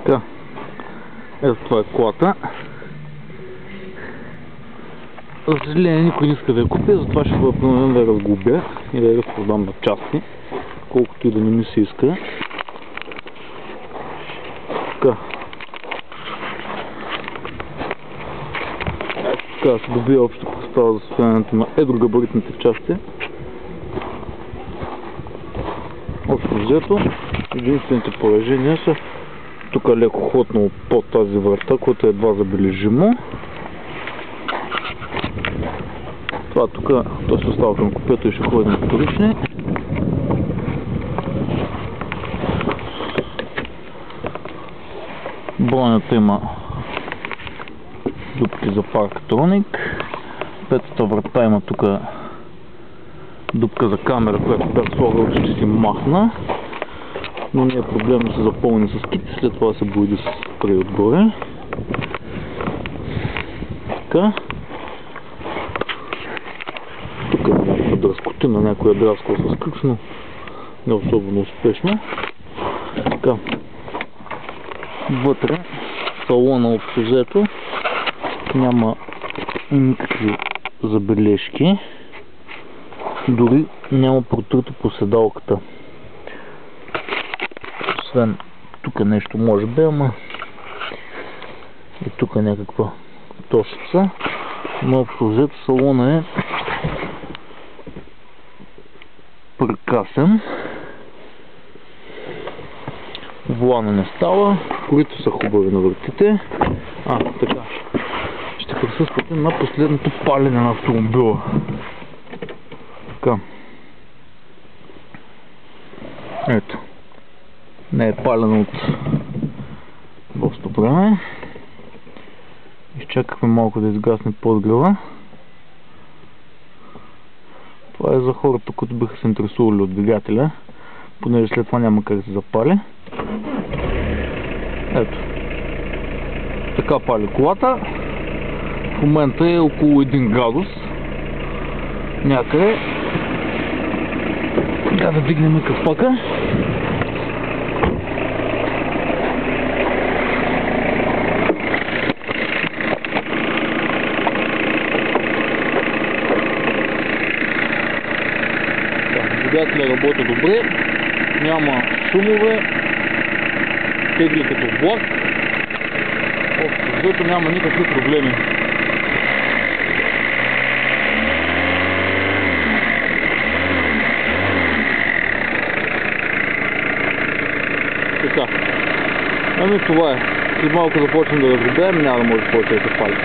Така, ето това е колата. За съжаление никой не иска да я купя, затова ще бъда принуден да я разглобя и да я разпродам на части, колкото и да не ми се иска. Така. Така се добия общо представа за състоянието на едрогабаритните части. Общо взето, единствените положения са тук е леко хлътнало под тази врата, което е едва забележимо. Това тук, то се остава към купето и ще ходи на вторични. Бронята има дупки за парктроник. Петата врата има тук дупка за камера, която бях слагал, че ще си махна. Но не е проблем да се запълни с кит, след това се бои да се спре отгоре. Така. Тук има някаква дръскотина, някой е драскал с ключ, но не особено успешно. Така. Вътре салона общо взето няма никакви забележки. Дори няма протрито по седалката. Освен тук нещо може би, ама и тук е някаква тошица. Но общо взето салона е прекрасен. Волана не става, корито са хубави на вратите. Така. Ще присъствате на последното палене на автомобила. Така. Ето. Не е палено от доста време. Изчакахме малко да изгасне подгрева. Това е за хората, които биха се интересували от двигателя, понеже след това няма как да се запали. Ето. Така пали колата. В момента е около 1 градус. Някъде. Да дигнем капака. Двигателя работи добре, няма шумове, тегли като влак, общо взето няма никакви проблеми. Така, ами това е. След малко започнем да разгубяем, няма да може повече да се пали.